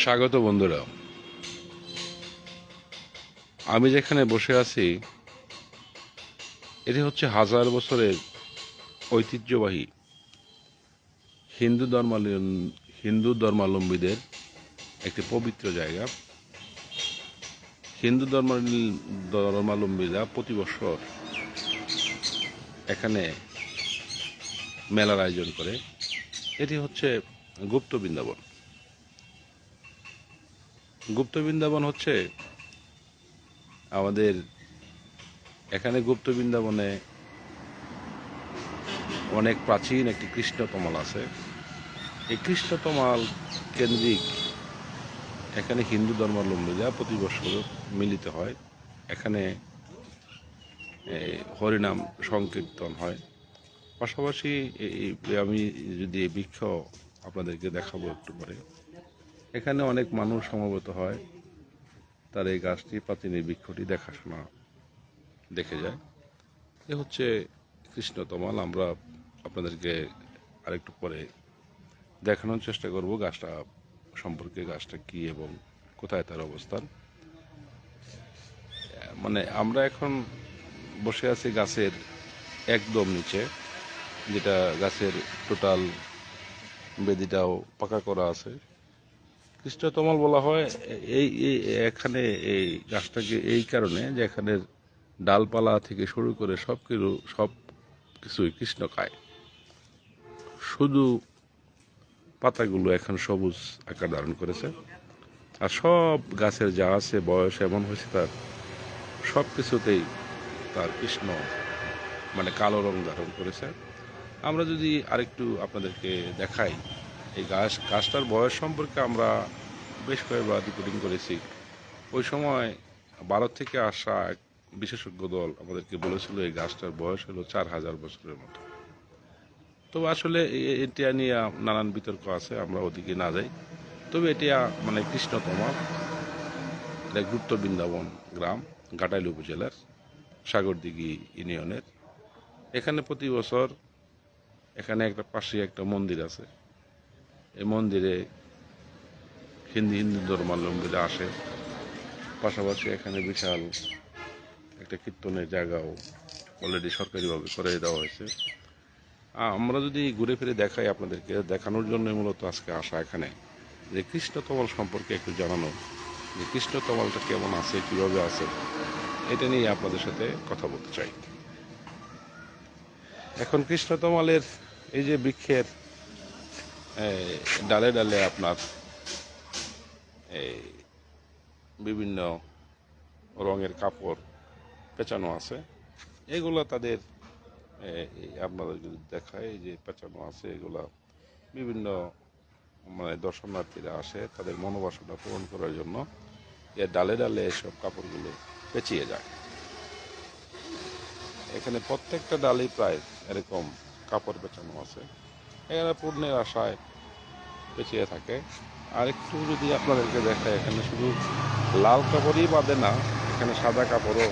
স্বাগত বন্ধুরা। আমি যেখানে বসে আছি এটি হচ্ছে হাজার বছরের ঐতিহ্যবাহী হিন্দু ধর্মাবলম্বীদের একটি পবিত্র জায়গা। হিন্দু ধর্মাবলম্বীরা প্রতি বছর এখানে মেলার আয়োজন করে। এটি হচ্ছে গুপ্ত বৃন্দাবন। গুপ্ত বৃন্দাবন হচ্ছে আমাদের এখানে গুপ্ত বৃন্দাবনে অনেক প্রাচীন একটি কৃষ্ণতমাল আছে। এই কৃষ্ণতমাল কেন্দ্রিক এখানে হিন্দু ধর্মাবলম্বীরা প্রতি বছর মিলিত হয়। এখানে হরিনাম সংকীর্তন হয়। পাশাপাশি আমি যদি এই বৃক্ষ আপনাদেরকে দেখাবো একটু পরে, এখানে অনেক মানুষ সমবেত হয়। তার এই গাছটি প্রাচীন এই বৃক্ষটি দেখাশোনা দেখে যায়। এ হচ্ছে কৃষ্ণতমাল। আমরা আপনাদেরকে আরেকটু পরে দেখানোর চেষ্টা করব গাছটা সম্পর্কে, গাছটা কি এবং কোথায় তার অবস্থান। মানে আমরা এখন বসে আছি গাছের একদম নিচে, যেটা গাছের টোটাল বেদিটাও পাকা করা আছে। কৃষ্ণতমাল বলা হয় এখানে এই গাছটাকে এই কারণে যে এখানের ডালপালা থেকে শুরু করে সব কিছুই কৃষ্ণকায়। শুধু পাতাগুলো এখন সবুজ আকার ধারণ করেছে। আর সব গাছের যা আছে বয়স এমন হয়েছে তার সব কিছুতেই তার কৃষ্ণ মানে কালো রং ধারণ করেছে। আমরা যদি আরেকটু আপনাদেরকে দেখাই এই গাছটার বয়স সম্পর্কে আমরা বেশ কয়েকবার রিপোর্টিং করেছি। ওই সময় ভারত থেকে আসা এক বিশেষজ্ঞ দল আমাদেরকে বলেছিল এই গাছটার বয়স হলো 4000 বছরের মতো। তো আসলে এটা নিয়ে নানান বিতর্ক আছে, আমরা ওদিকে না যাই। তবে এটা মানে কৃষ্ণতমা, এটা গুপ্ত বৃন্দাবন গ্রাম, ঘাটাইল উপজেলার সাগরদিঘি ইউনিয়নের। এখানে প্রতি বছর এখানে একটা পাশে একটা মন্দির আছে। এই মন্দিরে হিন্দু ধর্মাবলম্বীরা আসে। পাশাপাশি এখানে বিশাল একটা কীর্তনের জায়গাও অলরেডি সরকারিভাবে করে দেওয়া হয়েছে। আমরা যদি ঘুরে ফিরে দেখাই আপনাদেরকে, দেখানোর জন্য মূলত আজকে আসা এখানে, যে কৃষ্ণতমাল সম্পর্কে একটু জানানো, যে কৃষ্ণতমালটা কেমন আছে, কীভাবে আছে, এটা নিয়ে আপনাদের সাথে কথা বলতে চাই। এখন কৃষ্ণতমালের এই যে বৃক্ষের ডালে ডালে আপনার এই বিভিন্ন রঙের কাপড় পেঁচানো আছে। এগুলো তাদের আপনাদের যদি দেখায় যে পেঁচানো আছে, এগুলা বিভিন্ন মানে দর্শনার্থীরা আসে তাদের মনোবাসনা পূরণ করার জন্য এর ডালে ডালে এসব কাপড়গুলো পেঁচিয়ে যায়। এখানে প্রত্যেকটা ডালেই প্রায় এরকম কাপড় পেঁচানো আছে। এখানে পূর্ণের আশায় পেঁচিয়ে থাকে। আর একটু যদি আপনাদেরকে দেখায়, এখানে শুধু লাল কাপড়ই বাঁধে না, এখানে সাদা কাপড়ও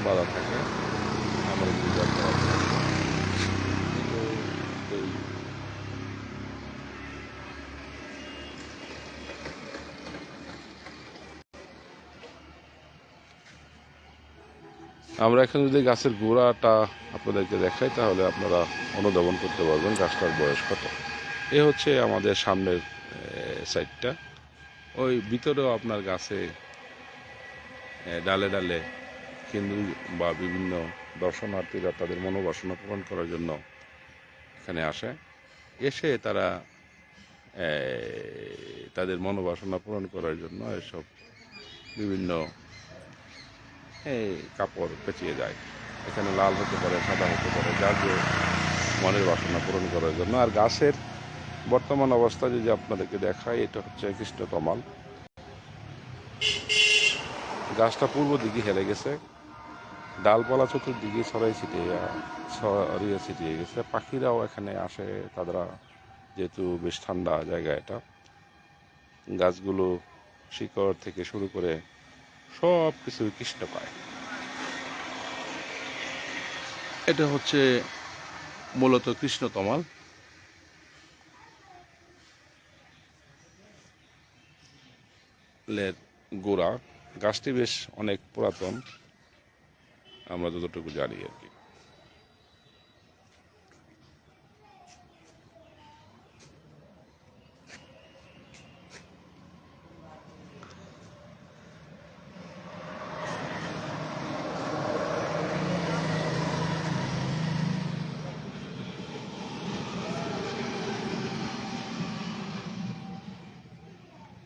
বাঁধা থাকে। আমরা একটু দেখতে পাচ্ছি। আমরা এখন যদি গাছের গোড়াটা আপনাদেরকে দেখাই, তাহলে আপনারা অনুধাবন করতে পারবেন গাছটার বয়স কত। এ হচ্ছে আমাদের সামনের সাইডটা। ওই ভিতরেও আপনার গাছে ডালে ডালে হিন্দু বা বিভিন্ন দর্শনার্থীরা তাদের মনোবাসনা পূরণ করার জন্য এখানে আসে। এসে তারা তাদের মনোবাসনা পূরণ করার জন্য এসব বিভিন্ন কাপড় পেঁচিয়ে যায়। এখানে লাল হতে পারে, সাদা হতে পারে, যার যে মনের বাসনা পূরণ করার জন্য। আর গাছের বর্তমান অবস্থা যদি আপনাদেরকে দেখায়, এটা হচ্ছে কৃষ্ণতমাল। গাছটা পূর্ব দিকে হেলে গেছে, ডালপালা চতুর্দিকে ছড়িয়ে ছিটিয়ে গেছে। পাখিরাও এখানে আসে, তারা যেহেতু বেশ ঠান্ডা জায়গা এটা, গাছগুলো শিকড় থেকে শুরু করে সব কিছু কৃষ্ণকায়। এটা হচ্ছে মূলত কৃষ্ণতমাল। লের গোড়া। গাছটি বেশ অনেক পুরাতন, আমরা যতটুকু জানি আর কি।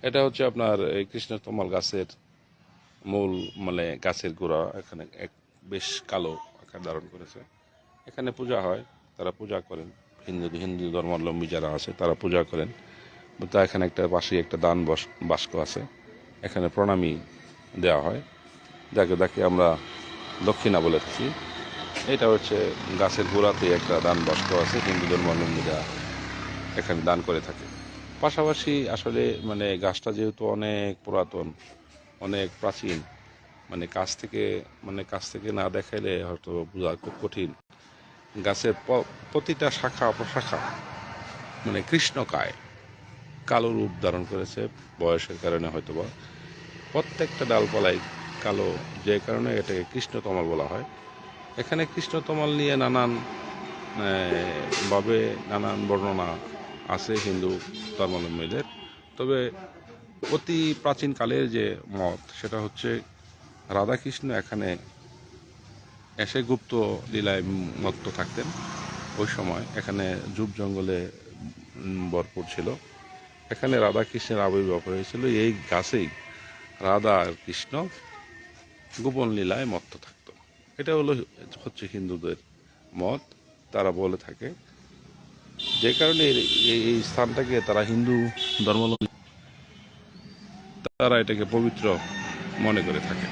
এটা হচ্ছে আপনার এই কৃষ্ণতমাল গাছের মূল, মানে গাছের গোড়া। এখানে এক বেশ কালো আকার ধারণ করেছে। এখানে পূজা হয়, তারা পূজা করেন। হিন্দু ধর্মাবলম্বী যারা আছে তারা পূজা করেন। তা এখানে একটা পাশে একটা দান বাস্ক আছে, এখানে প্রণামী দেওয়া হয়, যাকে আমরা দক্ষিণা বলে থাকি। এটা হচ্ছে গাছের গোড়াতে একটা দান বাস্ক আছে, হিন্দু ধর্মাবলম্বীরা এখানে দান করে থাকে। পাশাপাশি আসলে মানে গাছটা যেহেতু অনেক পুরাতন, অনেক প্রাচীন, কাছ থেকে না দেখাইলে হয়তো বোঝা খুব কঠিন। গাছের প্রতিটা শাখা প্রশাখা কৃষ্ণকায় কালো রূপ ধারণ করেছে, বয়সের কারণে হয়তোবা প্রত্যেকটা ডালপালাই কালো, যে কারণে এটাকে কৃষ্ণতমাল বলা হয়। এখানে কৃষ্ণতমাল নিয়ে নানান ভাবে নানান বর্ণনা আছে হিন্দু ধর্মাবলম্বীদের। তবে অতি প্রাচীনকালের যে মত, সেটা হচ্ছে রাধাকৃষ্ণ এখানে এসে গুপ্ত লীলায় মত্ত থাকতেন। ওই সময় এখানে ঝোপ জঙ্গলে ভরপুর ছিল। এখানে রাধাকৃষ্ণের আবির্ভাব হয়েছিল এই গাছেই। রাধা আর কৃষ্ণ গোপন লীলায় মত্ত থাকত। এটা হচ্ছে হিন্দুদের মত, তারা বলে থাকে। যে কারণে এই স্থানটাকে তারা হিন্দু ধর্মাবলম্বী তারা এটাকে পবিত্র মনে করে থাকে।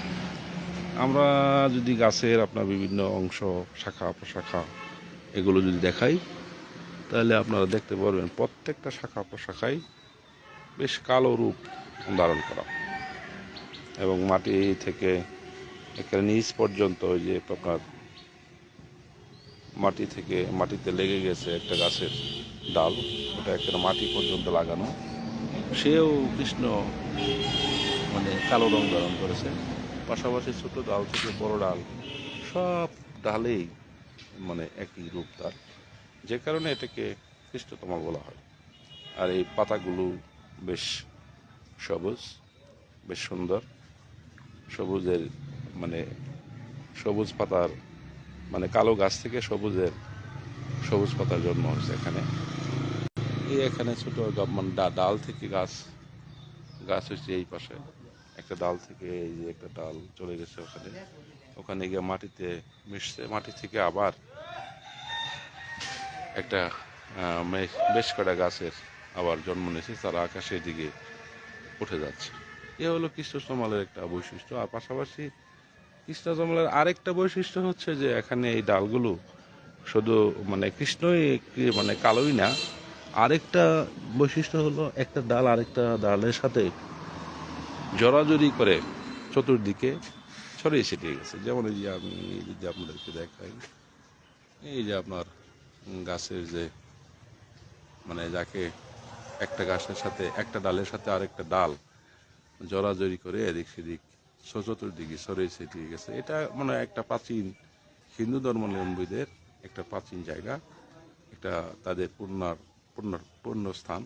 আমরা যদি গাছের আপনার বিভিন্ন অংশ, শাখা প্রশাখা এগুলো যদি দেখাই, তাহলে আপনারা দেখতে পারবেন প্রত্যেকটা শাখা প্রশাখায় বেশ কালো রূপ ধারণ করা, এবং মাটি থেকে একেবারে নিচ পর্যন্ত ওই যে আপনার মাটিতে লেগে গেছে একটা গাছের ডাল, ওটা একেবারে মাটি পর্যন্ত লাগানো। সেও কৃষ্ণ কালো রং ধারণ করেছে। পাশাপাশি ছোট ডাল থেকে বড় ডাল, সব ডালেই একই রূপ তার, যে কারণে এটাকে কৃষ্ণতমাল বলা হয়। আর এই পাতাগুলো বেশ সবুজ, বেশ সুন্দর সবুজের, সবুজ পাতার, কালো গাছ থেকে সবুজ পাতার জন্ম হয়েছে এখানে। এখানে ছোট ডাল থেকে গাছ হচ্ছে এই পাশে একটা ডাল থেকে, এই যে একটা ডাল চলে গেছে ওখানে গিয়ে মাটিতে মিশছে। মাটি থেকে আবার একটা বেশ কটা গাছের আবার জন্ম নিয়েছে, তারা আকাশের দিকে উঠে যাচ্ছে। এ হলো কৃষ্ণতমালের একটা বৈশিষ্ট্য। আর পাশাপাশি কৃষ্ণতমালের আরেকটা বৈশিষ্ট্য হচ্ছে যে এখানে এই ডালগুলো শুধু কৃষ্ণই কালোই না, আরেকটা বৈশিষ্ট্য হলো একটা ডাল আরেকটা ডালের সাথে জড়াজড়ি করে চতুর্দিকে ছড়িয়ে ছিটিয়ে গেছে। যেমন এই যে আমি যদি আপনাদেরকে দেখাই, এই যে আপনার গাছের যে যাকে একটা গাছের সাথে একটা ডালের সাথে আরেকটা ডাল জড়াজড়ি করে এদিক সেদিক চতুর্দিকে ছড়িয়ে ছিটিয়ে গেছে। এটা একটা প্রাচীন হিন্দু ধর্মাবলম্বীদের একটা প্রাচীন জায়গা, একটা তাদের পূর্ণ স্থান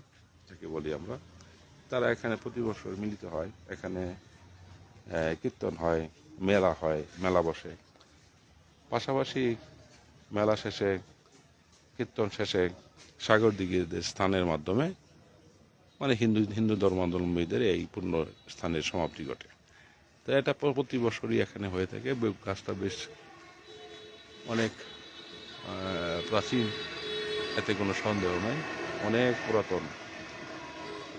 যাকে বলি আমরা। তারা এখানে প্রতি বছর মিলিত হয়, এখানে কীর্তন হয়, মেলা বসে। পাশাপাশি মেলা শেষে, কীর্তন শেষে সাগর দিঘির স্থানের মাধ্যমে হিন্দু ধর্মাবলম্বীদের এই পূর্ণ স্থানের সমাপ্তি ঘটে। তো এটা প্রতি বছরই এখানে হয়ে থাকে। গাছটা বেশ অনেক প্রাচীন, এতে কোনো সন্দেহ নাই, অনেক পুরাতন।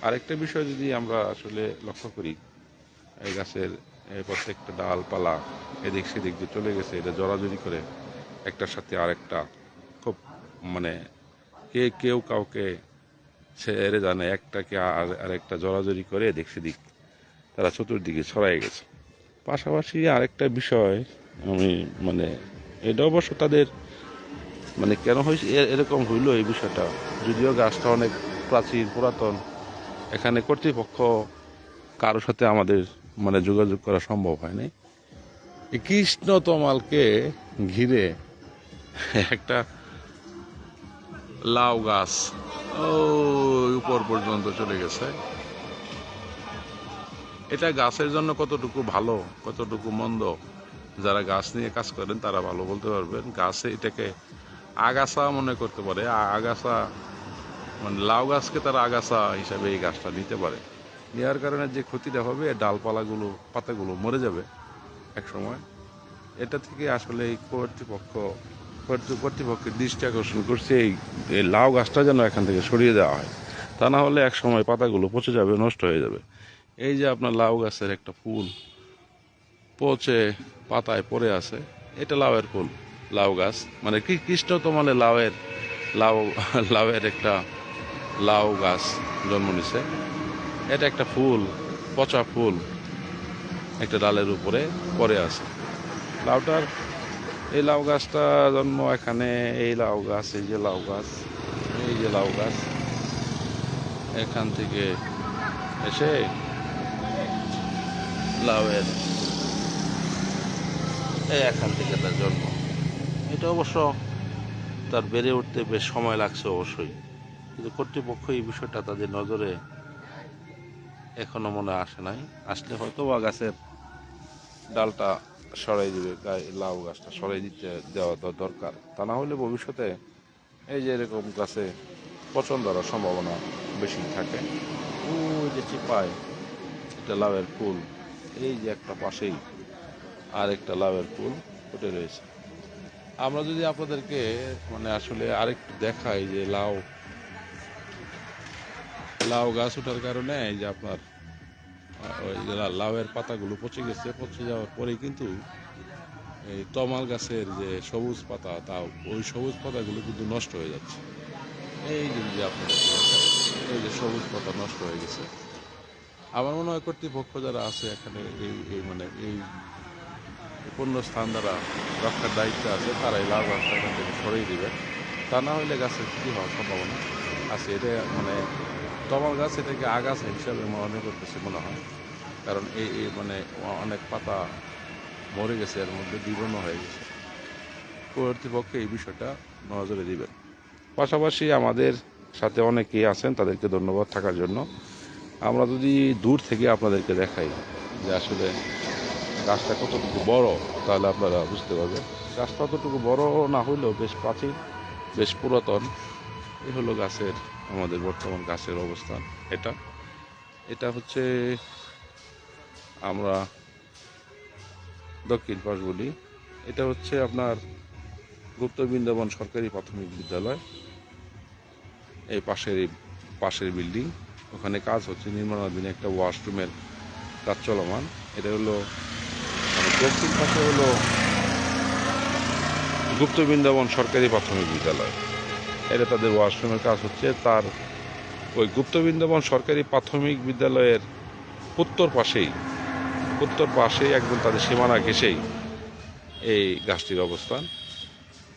আরেকটা বিষয় যদি আমরা আসলে লক্ষ্য করি, এই গাছের প্রত্যেকটা ডালপালা এদিক সেদিক যে চলে গেছে, এটা জড়াজড়ি করে একটার সাথে আরেকটা খুব কেউ কাউকে ছেড়ে জানে, একটাকে আরেকটা জড়াজড়ি করে এদিক সেদিক তারা চতুর্দিকে ছড়াই গেছে। পাশাপাশি আরেকটা বিষয় আমি এটা অবশ্য তাদের কেন হয়েছে এরকম হইলো এই বিষয়টা, যদিও গাছটা অনেক প্রাচীন পুরাতন, এখানে কর্তৃপক্ষ কারোর সাথে আমাদের মানে যোগাযোগ করা সম্ভব হয়নি। এই কৃষ্ণতমালকে ঘিরে একটা লাউ গাছ ওই উপর পর্যন্ত চলে গেছে। এটা গাছের জন্য কতটুকু ভালো কতটুকু মন্দ যারা গাছ নিয়ে কাজ করেন তারা ভালো বলতে পারবেন। গাছে এটাকে আগাছা মনে করতে পারে, আগাছা মানে লাউ গাছকে তারা আগাছা হিসাবে এই গাছটা নিতে পারে। নেওয়ার কারণে যে ক্ষতিটা হবে, ডালপালাগুলো পাতাগুলো মরে যাবে এক সময়। এটা থেকে আসলে এই কর্তৃপক্ষের দৃষ্টি আকর্ষণ করছে এই লাউ গাছটা যেন এখান থেকে সরিয়ে দেওয়া হয়। তা না হলে এক সময় পাতাগুলো পচে যাবে, নষ্ট হয়ে যাবে। এই যে আপনার লাউ গাছের একটা ফুল পচে পাতায় পড়ে আছে, এটা লাউয়ের ফুল। লাউ গাছ মানে কি কৃষ্ণতমালে লাউয়ের একটা লাউ গাছ জন্ম নিছে। এটা একটা ফুল, পচা ফুল একটা ডালের উপরে পড়ে আছে। এই লাউ গাছটা জন্ম এখানে। এই লাউ গাছ, এই যে লাউ গাছ, এই যে লাউ গাছ, এখান থেকে এসে লাউয়ের এখান থেকে তার জন্ম। এটা অবশ্য তার বেড়ে উঠতে বেশ সময় লাগছে অবশ্যই, কিন্তু কর্তৃপক্ষ এই বিষয়টা তাদের নজরে এখনো মনে আসে নাই। আসলে হয়তো বা গাছের ডালটা সরাই দিবে, লাউ গাছটা সরাই দেওয়া দরকার। তা না হলে ভবিষ্যতে এই যে এরকম গাছে পচন ধরার সম্ভাবনা বেশি থাকে। ওই যে চিপায় এটা লাউয়ের ফুল, এই যে একটা পাশেই আর একটা লাউয়ের ফুল ফুটে রয়েছে। আমরা যদি আপনাদেরকে মানে আসলে আরেকটু দেখাই যে লাউ গাছ ওঠার কারণে এই যে আপনার ওই লাউয়ের পাতাগুলো পচে গেছে। পচে যাওয়ার পরেই কিন্তু এই তমাল গাছের যে সবুজ পাতা, তা ওই সবুজ পাতাগুলো কিন্তু নষ্ট হয়ে যাচ্ছে। এই যে আপনাদেরকে দেখাই, এই যে সবুজ পাতা নষ্ট হয়ে গেছে। আমার মনে হয় কর্তৃপক্ষ যারা আছে এখানে এই মানে এই পূর্ণ স্থান দ্বারা রক্ষার দায়িত্ব আছে, তারা এই লাউ গাছটা এখান থেকে সরিয়ে দিবে। তা না হলে গাছের ক্ষতি হওয়ার সম্ভাবনা আছে। এটা মানে তমাল গাছ এটাকে আগাছা হিসাবে মনে করতেছে মনে হয়, কারণ এই মানে অনেক পাতা মরে গেছে, এর মধ্যে জীবনও হয়ে গেছে। কর্তৃপক্ষ এই বিষয়টা নজরে দিবেন। পাশাপাশি আমাদের সাথে অনেকেই আছেন, তাদেরকে ধন্যবাদ থাকার জন্য। আমরা যদি দূর থেকে আপনাদেরকে দেখাই যে আসলে গাছটা কতটুকু বড়, তাহলে আপনারা বুঝতে পারবেন। গাছটা অতটুকু বড় না হইলেও বেশ প্রাচীন, বেশ পুরাতন। এই হলো গাছের আমাদের বর্তমান গাছের অবস্থান। এটা হচ্ছে আমরা দক্ষিণ পাশ বলি। এটা হচ্ছে আপনার গুপ্ত বৃন্দাবন সরকারি প্রাথমিক বিদ্যালয়। এই পাশের বিল্ডিং, ওখানে কাজ হচ্ছে, নির্মাণাধীন একটা ওয়াশরুমের কাজ চলমান। এটা হলো মানে দক্ষিণ পাশে হলো গুপ্ত বৃন্দাবন সরকারি প্রাথমিক বিদ্যালয়। এটা তাদের ওয়াশরুমের কাজ হচ্ছে। তার ওই গুপ্ত বৃন্দাবন সরকারি প্রাথমিক বিদ্যালয়ের উত্তর পাশেই একদম তাদের সীমানা ঘেঁষেই এই গাছটির অবস্থান।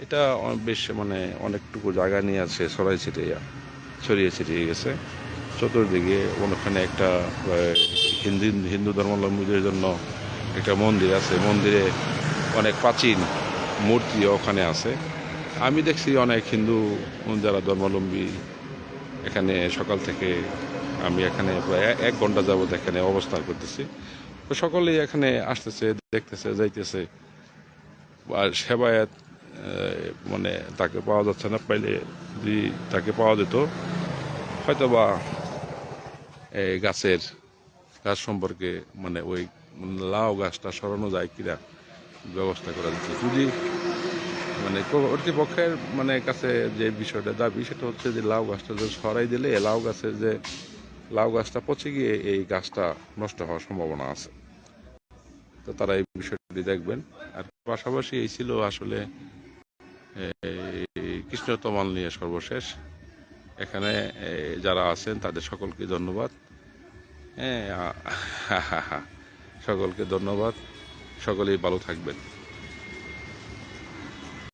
এটা বেশ মানে অনেকটুকু জায়গা নিয়ে আছে, ছড়িয়ে ছিটিয়ে গেছে চতুর্দিকে। ওখানে একটা হিন্দু ধর্মাবলম্বীদের জন্য একটা মন্দির আছে, মন্দিরে অনেক প্রাচীন মূর্তি ওখানে আছে। আমি দেখছি অনেক হিন্দু যারা ধর্মাবলম্বী এখানে সকাল থেকে, আমি এখানে প্রায় 1 ঘন্টা যাবত এখানে অবস্থান করতেছি। তো সকলেই এখানে আসতেছে, দেখতেছে, যাইতেছে। আর সেবায়াত মানে তাকে পাওয়া যাচ্ছে না। পাইলে যদি তাকে পাওয়া যেত, হয়তো বা এই গাছ সম্পর্কে মানে ওই লাউ গাছটা সরানো যায় কিনা ব্যবস্থা করা যাচ্ছে। যদি মানে কর্তৃপক্ষের মানে কাছে যে বিষয়টা দাবি, সেটা হচ্ছে যে লাউ গাছটা সরাই দিলে লাউ গাছটা পচে গিয়ে এই গাছটা নষ্ট হওয়ার সম্ভাবনা আছে। তো তারা এই বিষয়টি দেখবেন। আর পাশাপাশি এই ছিল আসলে কৃষ্ণতমাল নিয়ে সর্বশেষ। এখানে যারা আছেন তাদের সকলকে ধন্যবাদ। হ্যাঁ, সকলকে ধন্যবাদ। সকলেই ভালো থাকবেন।